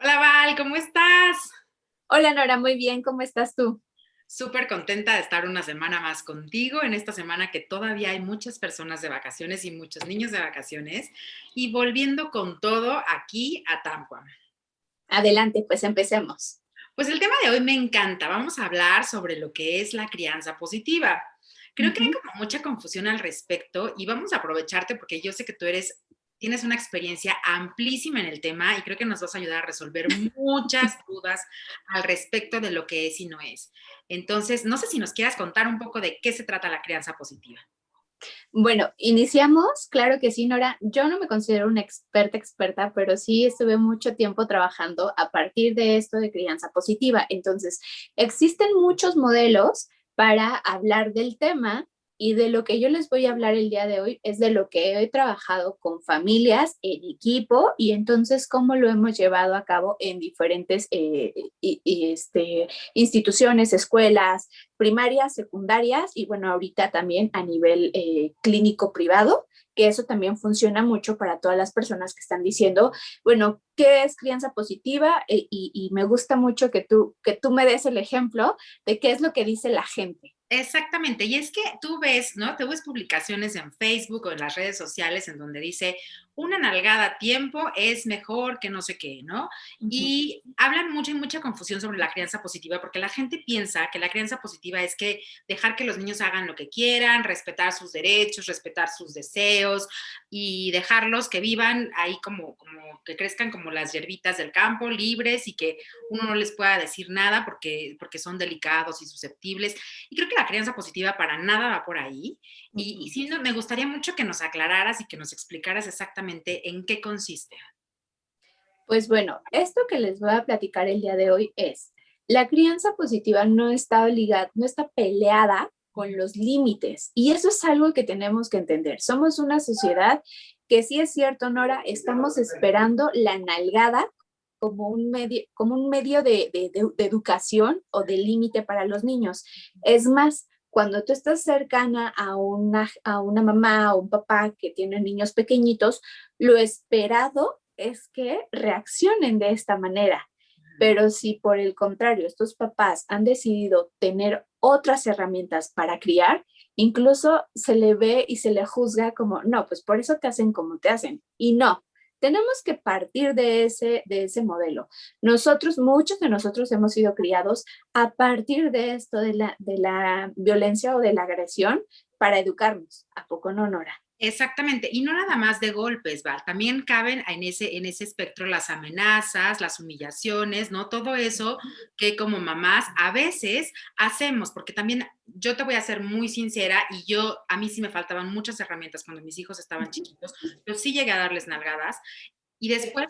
Hola Val, ¿cómo estás? Hola Nora, muy bien, ¿cómo estás tú? Súper contenta de estar una semana más contigo en esta semana que todavía hay muchas personas de vacaciones y muchos niños de vacaciones y volviendo con todo aquí a Tampa. Adelante, pues empecemos. Pues el tema de hoy me encanta. Vamos a hablar sobre lo que es la crianza positiva. Creo que hay Ujú. como mucha confusión al respecto y vamos a aprovecharte porque yo sé que tienes una experiencia amplísima en el tema y creo que nos vas a ayudar a resolver muchas dudas al respecto de lo que es y no es. Entonces, no sé si nos quieras contar un poco de qué se trata la crianza positiva. Bueno, iniciamos, claro que sí, Nora. Yo no me considero una experta, pero sí estuve mucho tiempo trabajando a partir de esto de crianza positiva. Entonces, existen muchos modelos para hablar del tema y de lo que yo les voy a hablar el día de hoy es de lo que he trabajado con familias, en equipo y entonces cómo lo hemos llevado a cabo en diferentes instituciones, escuelas, primarias, secundarias y bueno, ahorita también a nivel clínico privado, que eso también funciona mucho para todas las personas que están diciendo, bueno, ¿qué es crianza positiva? Y me gusta mucho que tú me des el ejemplo de qué es lo que dice la gente. Exactamente, y es que tú ves, ¿no? Tú ves publicaciones en Facebook o en las redes sociales en donde dice una nalgada a tiempo es mejor que no sé qué, ¿no? Uh -huh. Y hablan mucha y mucha confusión sobre la crianza positiva porque la gente piensa que la crianza positiva es que dejar que los niños hagan lo que quieran, respetar sus derechos, respetar sus deseos y dejarlos que vivan ahí como que crezcan como las hierbitas del campo, libres y que uno no les pueda decir nada porque son delicados y susceptibles. Y creo que la crianza positiva para nada va por ahí. Uh Y -huh. sí, me gustaría mucho que nos aclararas y que nos explicaras exactamente en qué consiste. Pues bueno, esto que les voy a platicar el día de hoy es, la crianza positiva no está ligada, no está peleada con los límites y eso es algo que tenemos que entender. Somos una sociedad que sí es cierto, Nora, estamos esperando la nalgada como un medio de educación o de límite para los niños. Es más, cuando tú estás cercana a una mamá o un papá que tiene niños pequeñitos, lo esperado es que reaccionen de esta manera. Pero si por el contrario estos papás han decidido tener otras herramientas para criar, incluso se le ve y se le juzga como, no, pues por eso te hacen como te hacen. Y no, tenemos que partir de ese modelo. Nosotros, muchos de nosotros hemos sido criados a partir de esto de la violencia o de la agresión para educarnos. ¿A poco no, Nora? Exactamente, y no nada más de golpes, Val, también caben en ese espectro las amenazas, las humillaciones, ¿no? Todo eso que como mamás a veces hacemos, porque también yo te voy a ser muy sincera y a mí sí me faltaban muchas herramientas cuando mis hijos estaban chiquitos, yo sí llegué a darles nalgadas y después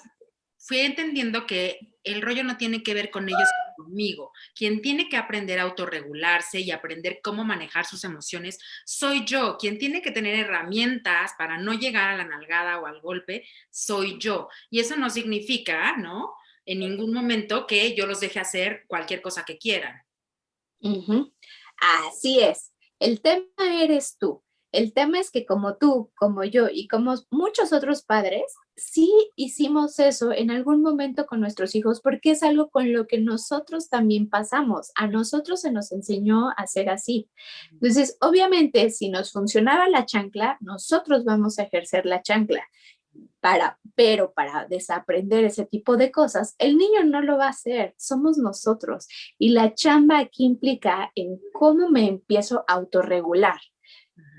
fui entendiendo que el rollo no tiene que ver con ellos, conmigo. Quien tiene que aprender a autorregularse y aprender cómo manejar sus emociones soy yo. Quien tiene que tener herramientas para no llegar a la nalgada o al golpe soy yo. Y eso no significa, ¿no? En ningún momento que yo los deje hacer cualquier cosa que quieran. Ujú. Así es. El tema eres tú. El tema es que como tú, como yo y como muchos otros padres, sí hicimos eso en algún momento con nuestros hijos porque es algo con lo que nosotros también pasamos. A nosotros se nos enseñó a ser así. Entonces, obviamente, si nos funcionaba la chancla, nosotros vamos a ejercer la chancla pero para desaprender ese tipo de cosas, el niño no lo va a hacer, somos nosotros. Y la chamba aquí implica en cómo me empiezo a autorregular,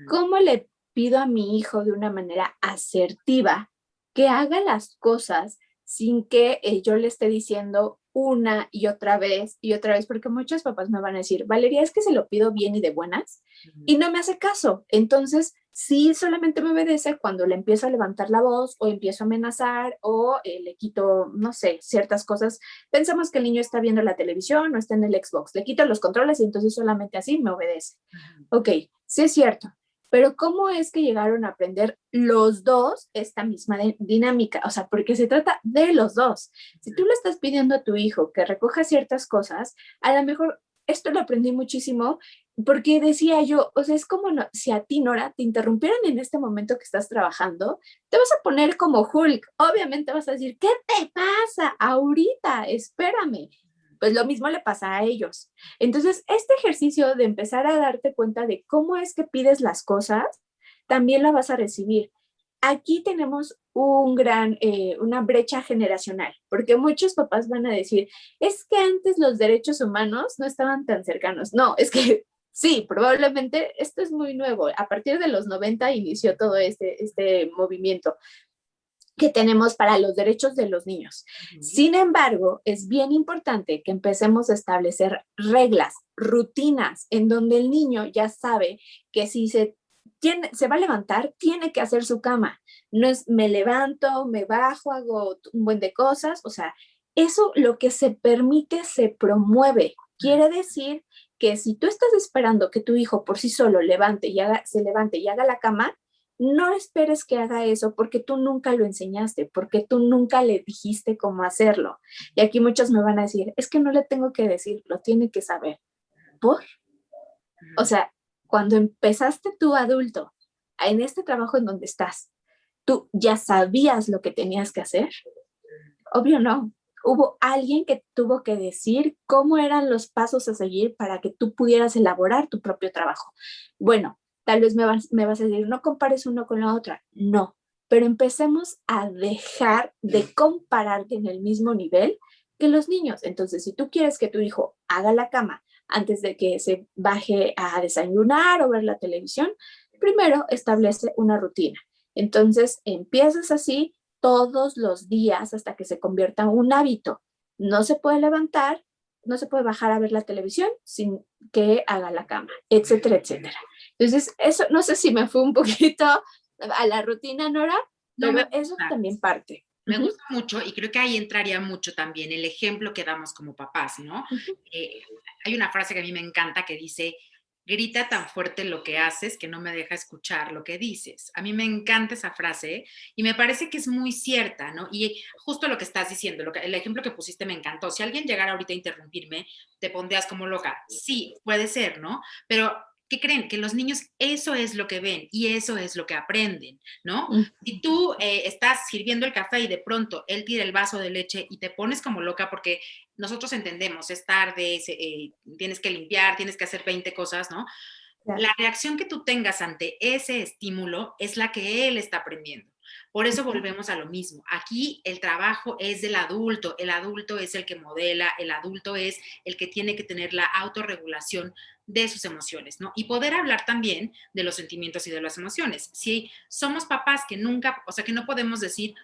cómo le pido a mi hijo de una manera asertiva que haga las cosas sin que yo le esté diciendo una y otra vez, porque muchos papás me van a decir, Valeria, es que se lo pido bien y de buenas, y no me hace caso. Entonces, sí solamente me obedece cuando le empiezo a levantar la voz o empiezo a amenazar o le quito, no sé, ciertas cosas. Pensamos que el niño está viendo la televisión o está en el Xbox, le quito los controles y entonces solamente así me obedece. Ok, sí es cierto, pero ¿cómo es que llegaron a aprender los dos esta misma dinámica? O sea, porque se trata de los dos. Si tú le estás pidiendo a tu hijo que recoja ciertas cosas, a lo mejor esto lo aprendí muchísimo porque decía yo, o sea, es como si a ti, Nora, te interrumpieran en este momento que estás trabajando, te vas a poner como Hulk. Obviamente vas a decir, ¿qué te pasa? Ahorita, espérame. Pues lo mismo le pasa a ellos. Entonces, este ejercicio de empezar a darte cuenta de cómo es que pides las cosas, también la vas a recibir. Aquí tenemos una brecha generacional, porque muchos papás van a decir, es que antes los derechos humanos no estaban tan cercanos. No, es que sí, probablemente esto es muy nuevo. A partir de los 90 inició todo este movimiento que tenemos para los derechos de los niños. Sin embargo, es bien importante que empecemos a establecer reglas, rutinas, en donde el niño ya sabe que si se va a levantar, tiene que hacer su cama. No es me levanto, me bajo, hago un buen de cosas. O sea, eso lo que se permite se promueve. Quiere decir que si tú estás esperando que tu hijo por sí solo se levante y haga la cama, no esperes que haga eso porque tú nunca lo enseñaste, porque tú nunca le dijiste cómo hacerlo. Y aquí muchos me van a decir, es que no le tengo que decir, lo tiene que saber. ¿Por? O sea, cuando empezaste tú adulto en este trabajo en donde estás, ¿tú ya sabías lo que tenías que hacer? Obvio no. Hubo alguien que tuvo que decir cómo eran los pasos a seguir para que tú pudieras elaborar tu propio trabajo. Bueno, tal vez me vas a decir, no compares uno con la otra. No, pero empecemos a dejar de compararte en el mismo nivel que los niños. Entonces, si tú quieres que tu hijo haga la cama antes de que se baje a desayunar o ver la televisión, primero establece una rutina. Entonces, empiezas así todos los días hasta que se convierta en un hábito. No se puede levantar, no se puede bajar a ver la televisión sin que haga la cama, etcétera, etcétera. Entonces, eso no sé si me fue un poquito a la rutina, Nora, pero no, eso también parte. Me gusta mucho y creo que ahí entraría mucho también el ejemplo que damos como papás, ¿no? Hay una frase que a mí me encanta que dice, grita tan fuerte lo que haces que no me deja escuchar lo que dices. A mí me encanta esa frase y me parece que es muy cierta, ¿no? Y justo lo que estás diciendo, el ejemplo que pusiste me encantó. Si alguien llegara ahorita a interrumpirme, te pondrías como loca. Sí, puede ser, ¿no? Pero ¿qué creen? Que los niños eso es lo que ven y eso es lo que aprenden, ¿no? Si tú estás sirviendo el café y de pronto él tira el vaso de leche y te pones como loca porque nosotros entendemos, es tarde, tienes que limpiar, tienes que hacer 20 cosas, ¿no? Claro. La reacción que tú tengas ante ese estímulo es la que él está aprendiendo. Por eso volvemos a lo mismo. Aquí el trabajo es del adulto. El adulto es el que modela, el adulto es el que tiene que tener la autorregulación de sus emociones, ¿no? Y poder hablar también de los sentimientos y de las emociones. Si somos papás que nunca, o sea, que no podemos decir,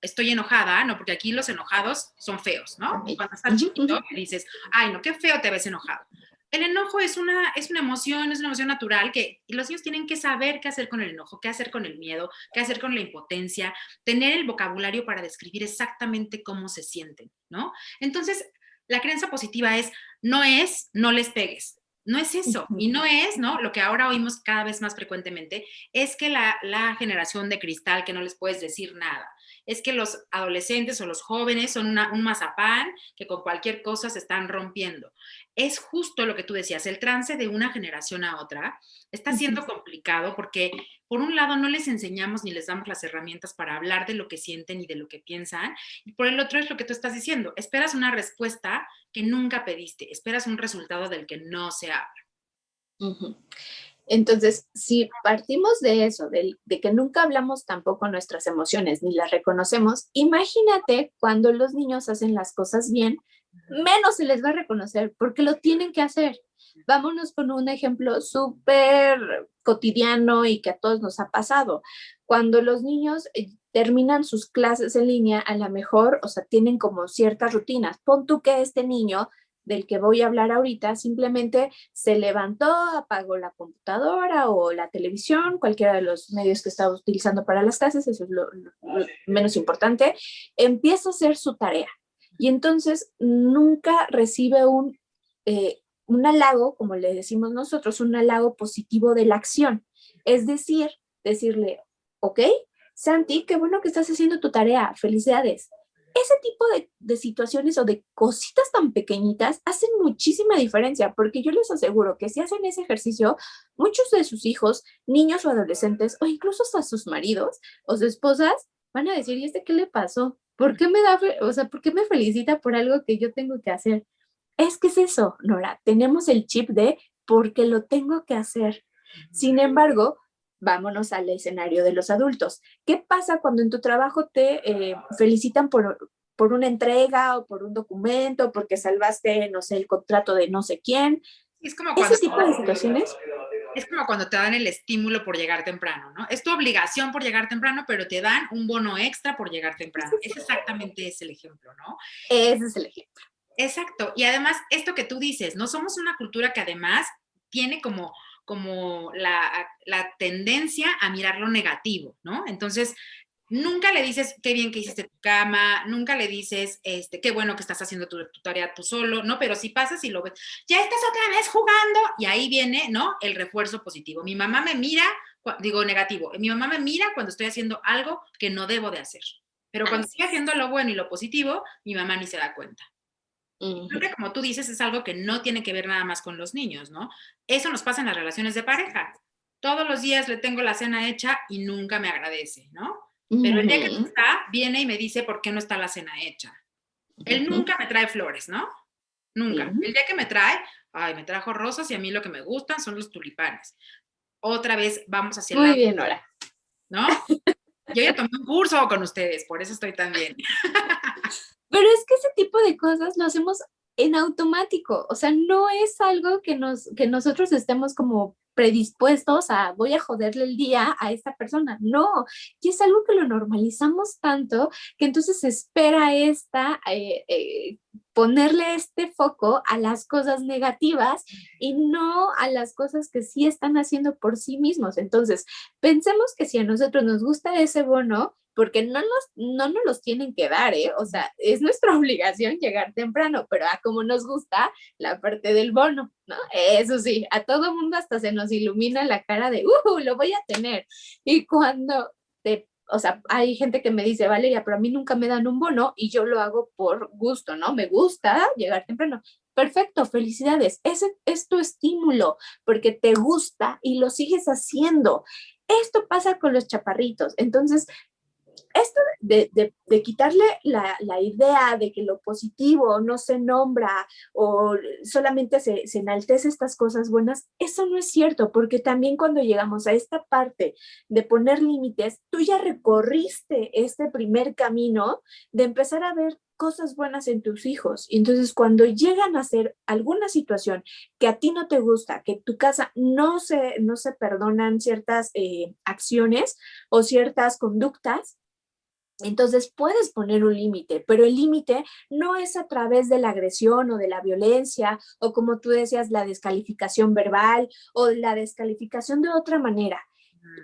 estoy enojada, ¿no? Porque aquí los enojados son feos, ¿no? Y cuando estás chiquito dices, ay, no, qué feo te ves enojado. El enojo es una emoción natural que los niños tienen que saber qué hacer con el enojo, qué hacer con el miedo, qué hacer con la impotencia, tener el vocabulario para describir exactamente cómo se sienten, ¿no? Entonces, la creencia positiva no les pegues, no es eso, y no es, ¿no? Lo que ahora oímos cada vez más frecuentemente es que la generación de cristal, que no les puedes decir nada, es que los adolescentes o los jóvenes son un mazapán que con cualquier cosa se están rompiendo. Es justo lo que tú decías, el trance de una generación a otra está siendo complicado porque por un lado no les enseñamos ni les damos las herramientas para hablar de lo que sienten y de lo que piensan, y por el otro es lo que tú estás diciendo, esperas una respuesta que nunca pediste, esperas un resultado del que no se habla. Entonces, si partimos de eso, de que nunca hablamos tampoco nuestras emociones ni las reconocemos, imagínate cuando los niños hacen las cosas bien, menos se les va a reconocer porque lo tienen que hacer. Vámonos con un ejemplo súper cotidiano y que a todos nos ha pasado. Cuando los niños terminan sus clases en línea, a lo mejor, o sea, tienen como ciertas rutinas. Pon tú que este niño del que voy a hablar ahorita, simplemente se levantó, apagó la computadora o la televisión, cualquiera de los medios que estaba utilizando para las clases, eso es lo menos importante, empieza a hacer su tarea. Y entonces nunca recibe un halago, como le decimos nosotros, un halago positivo de la acción. Es decirle, ok, Santi, qué bueno que estás haciendo tu tarea, felicidades, ese tipo de situaciones o de cositas tan pequeñitas hacen muchísima diferencia, porque yo les aseguro que si hacen ese ejercicio, muchos de sus hijos, niños o adolescentes, o incluso hasta sus maridos o sus esposas, van a decir, ¿y este qué le pasó? ¿Por qué me da, o sea, por qué me felicita por algo que yo tengo que hacer? Es que es eso, Nora, tenemos el chip de porque lo tengo que hacer. Sin embargo, vámonos al escenario de los adultos. ¿Qué pasa cuando en tu trabajo te felicitan por una entrega o por un documento, porque salvaste, no sé, el contrato de no sé quién? Es como cuando, Ese tipo de situaciones. es como cuando te dan el estímulo por llegar temprano, ¿no? Es tu obligación por llegar temprano, pero te dan un bono extra por llegar temprano. Es exactamente ese el ejemplo, ¿no? Ese es el ejemplo. Exacto. Y además, esto que tú dices, no somos una cultura que además tiene como la tendencia a mirar lo negativo, ¿no? Entonces, nunca le dices qué bien que hiciste tu cama, nunca le dices qué bueno que estás haciendo tu tarea tú solo, ¿no? Pero si pasas y lo ves, ya estás otra vez jugando, y ahí viene, ¿no? El refuerzo positivo. Mi mamá me mira, digo negativo, mi mamá me mira cuando estoy haciendo algo que no debo de hacer. Pero cuando estoy haciendo lo bueno y lo positivo, mi mamá ni se da cuenta. Creo que como tú dices, es algo que no tiene que ver nada más con los niños, ¿no? Eso nos pasa en las relaciones de pareja. Todos los días le tengo la cena hecha y nunca me agradece, ¿no? Pero el día que no está, viene y me dice por qué no está la cena hecha. Él nunca me trae flores, ¿no? Nunca. El día que me trae, ay, me trajo rosas y a mí lo que me gustan son los tulipanes. Otra vez vamos hacia el Muy lado, bien, Nora. ¿no? Yo ya tomé un curso con ustedes, por eso estoy tan bien. Pero es que ese tipo de cosas lo hacemos en automático, o sea, no es algo que nosotros estemos como predispuestos a voy a joderle el día a esta persona, no, y es algo que lo normalizamos tanto que entonces se espera ponerle este foco a las cosas negativas y no a las cosas que sí están haciendo por sí mismos. Entonces, pensemos que si a nosotros nos gusta ese bono, porque no nos los tienen que dar, ¿eh? O sea, es nuestra obligación llegar temprano, pero a como nos gusta la parte del bono, ¿no? Eso sí, a todo mundo hasta se nos ilumina la cara de, lo voy a tener. Y cuando o sea, hay gente que me dice, Valeria, pero a mí nunca me dan un bono y yo lo hago por gusto, ¿no? Me gusta llegar temprano. Perfecto, felicidades. Ese es tu estímulo porque te gusta y lo sigues haciendo. Esto pasa con los chaparritos. Entonces, esto de quitarle la idea de que lo positivo no se nombra o solamente se enaltece estas cosas buenas, eso no es cierto, porque también cuando llegamos a esta parte de poner límites, tú ya recorriste este primer camino de empezar a ver cosas buenas en tus hijos. Y entonces cuando llegan a hacer alguna situación que a ti no te gusta, que en tu casa no se perdonan ciertas acciones o ciertas conductas, entonces puedes poner un límite, pero el límite no es a través de la agresión o de la violencia o como tú decías, la descalificación verbal o la descalificación de otra manera.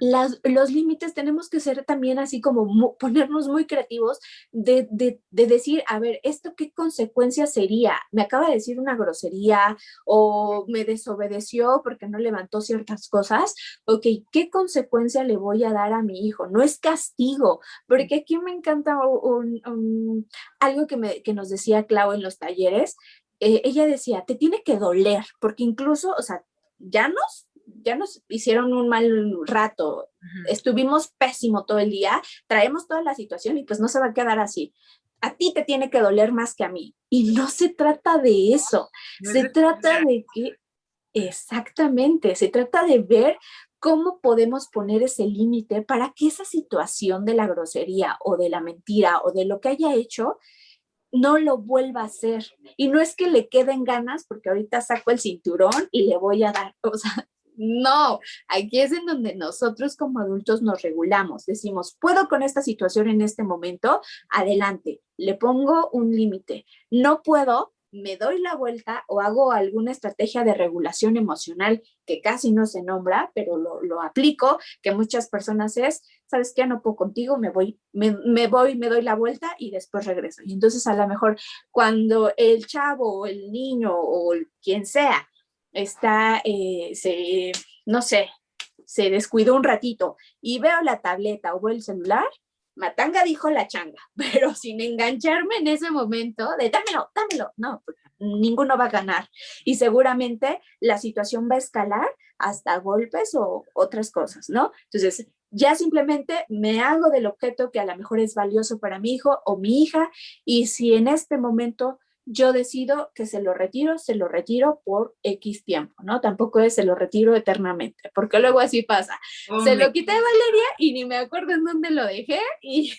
Los límites tenemos que ser también así como ponernos muy creativos de decir, a ver, ¿esto qué consecuencia sería? Me acaba de decir una grosería o me desobedeció porque no levantó ciertas cosas. Ok, ¿qué consecuencia le voy a dar a mi hijo? No es castigo, porque aquí me encanta algo que nos decía Clau en los talleres. Ella decía, te tiene que doler, porque incluso, o sea, ya nos hicieron un mal rato, estuvimos pésimo todo el día, traemos toda la situación y pues no se va a quedar así. A ti te tiene que doler más que a mí. Y no se trata de eso, se trata de que, exactamente, se trata de ver cómo podemos poner ese límite para que esa situación de la grosería o de la mentira o de lo que haya hecho no lo vuelva a hacer. Y no es que le queden ganas, porque ahorita saco el cinturón y le voy a dar, o sea, no, aquí es en donde nosotros como adultos nos regulamos, decimos, puedo con esta situación en este momento, adelante, le pongo un límite, no puedo, me doy la vuelta o hago alguna estrategia de regulación emocional que casi no se nombra, pero lo aplico, que muchas personas es, ¿sabes qué? No puedo contigo, me doy la vuelta y después regreso. Y entonces a lo mejor cuando el chavo o el niño o quien sea está, no sé, se descuidó un ratito y veo la tableta o veo el celular, Matanga dijo la changa, pero sin engancharme en ese momento de dámelo, dámelo. No, pues, ninguno va a ganar. Y seguramente la situación va a escalar hasta golpes o otras cosas, ¿no? Entonces, ya simplemente me hago del objeto que a lo mejor es valioso para mi hijo o mi hija, y si en este momento yo decido que se lo retiro por X tiempo, ¿no? Tampoco es se lo retiro eternamente, porque luego así pasa. Se lo quité a Valeria y ni me acuerdo en dónde lo dejé y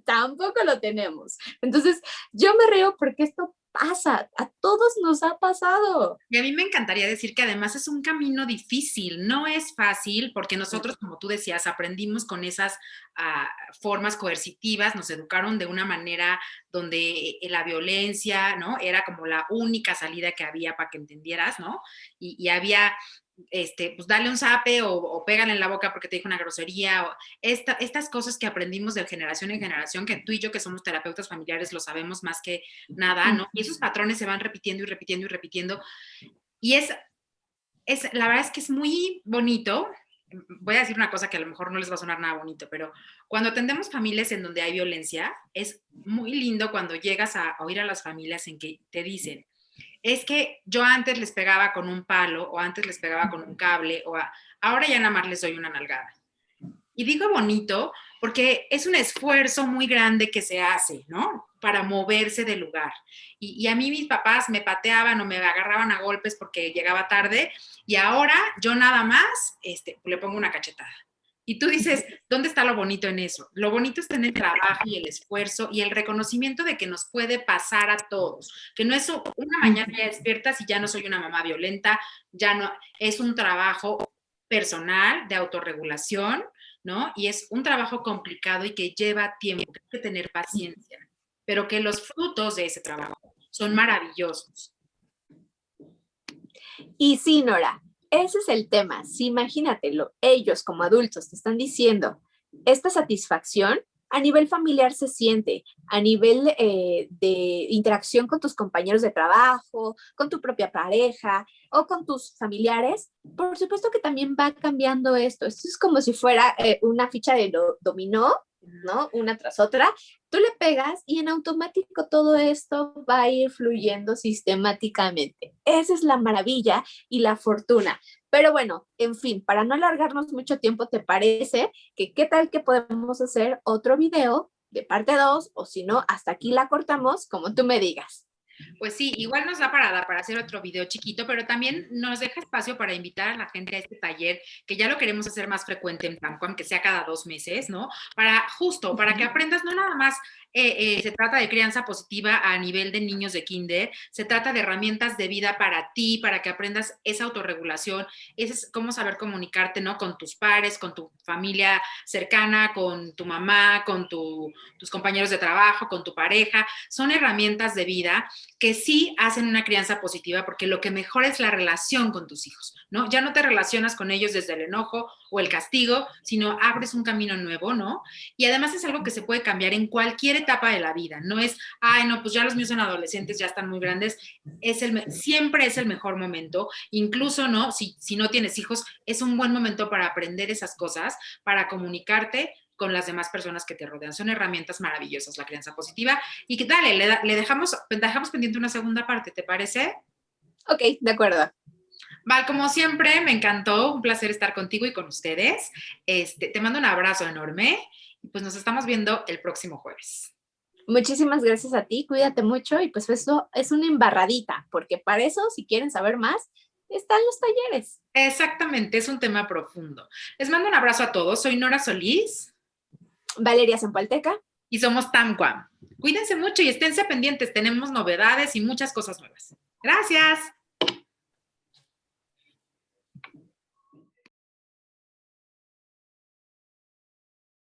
tampoco lo tenemos. Entonces, yo me río porque esto pasa, a todos nos ha pasado. Y a mí me encantaría decir que además es un camino difícil, no es fácil, porque nosotros, como tú decías, aprendimos con esas formas coercitivas, nos educaron de una manera donde la violencia, ¿no? Era como la única salida que había para que entendieras, ¿no? Y había pues dale un zape o pégale en la boca porque te dijo una grosería, o estas cosas que aprendimos de generación en generación, que tú y yo que somos terapeutas familiares lo sabemos más que nada, ¿no? Y esos patrones se van repitiendo y repitiendo y repitiendo. Y la verdad es que es muy bonito. Voy a decir una cosa que a lo mejor no les va a sonar nada bonito, pero cuando atendemos familias en donde hay violencia, es muy lindo cuando llegas a oír a las familias en que te dicen, es que yo antes les pegaba con un palo o antes les pegaba con un cable ahora ya nada más les doy una nalgada. Y digo bonito porque es un esfuerzo muy grande que se hace, ¿no? Para moverse del lugar. Y a mí mis papás me pateaban o me agarraban a golpes porque llegaba tarde y ahora yo nada más le pongo una cachetada. Y tú dices, ¿dónde está lo bonito en eso? Lo bonito está en el trabajo y el esfuerzo y el reconocimiento de que nos puede pasar a todos, que no es una mañana ya despiertas y ya no soy una mamá violenta, ya no, es un trabajo personal de autorregulación, ¿no? Y es un trabajo complicado y que lleva tiempo, que hay que tener paciencia, pero que los frutos de ese trabajo son maravillosos. Y sí, Nora, ese es el tema. Si imagínatelo, ellos como adultos te están diciendo, esta satisfacción a nivel familiar se siente, a nivel de interacción con tus compañeros de trabajo, con tu propia pareja o con tus familiares, por supuesto que también va cambiando esto. Esto es como si fuera una ficha de dominó, ¿no? Una tras otra. Tú le pegas y en automático todo esto va a ir fluyendo sistemáticamente. Esa es la maravilla y la fortuna. Pero bueno, en fin, para no alargarnos mucho tiempo, ¿te parece que qué tal que podemos hacer otro video de parte 2 o si no, hasta aquí la cortamos como tú me digas? Pues sí, igual nos da para hacer otro video chiquito, pero también nos deja espacio para invitar a la gente a este taller, que ya lo queremos hacer más frecuente en Tanco, aunque sea cada 2 meses, ¿no? Para que aprendas no nada más se trata de crianza positiva a nivel de niños de kinder, se trata de herramientas de vida para ti, para que aprendas esa autorregulación, es cómo saber comunicarte, ¿no? Con tus pares, con tu familia cercana, con tu mamá, con tus compañeros de trabajo, con tu pareja, son herramientas de vida que sí hacen una crianza positiva porque lo que mejora es la relación con tus hijos, ¿no? Ya no te relacionas con ellos desde el enojo o el castigo, sino abres un camino nuevo, ¿no? Y además es algo que se puede cambiar en cualquier etapa de la vida, no es, ay, no, pues ya los míos son adolescentes, ya están muy grandes, siempre es el mejor momento, incluso, ¿no? Si no tienes hijos, es un buen momento para aprender esas cosas, para comunicarte con las demás personas que te rodean. Son herramientas maravillosas, la crianza positiva. Y que dale, le dejamos pendiente una segunda parte, ¿te parece? Ok, de acuerdo. Val, como siempre, me encantó, un placer estar contigo y con ustedes. Te mando un abrazo enorme y pues nos estamos viendo el próximo jueves. Muchísimas gracias a ti, cuídate mucho y pues eso es una embarradita, porque para eso, si quieren saber más, están los talleres. Exactamente, es un tema profundo. Les mando un abrazo a todos, soy Nora Solís. Valeria Zampalteca. Y somos Tamquam. Cuídense mucho y esténse pendientes, tenemos novedades y muchas cosas nuevas. Gracias.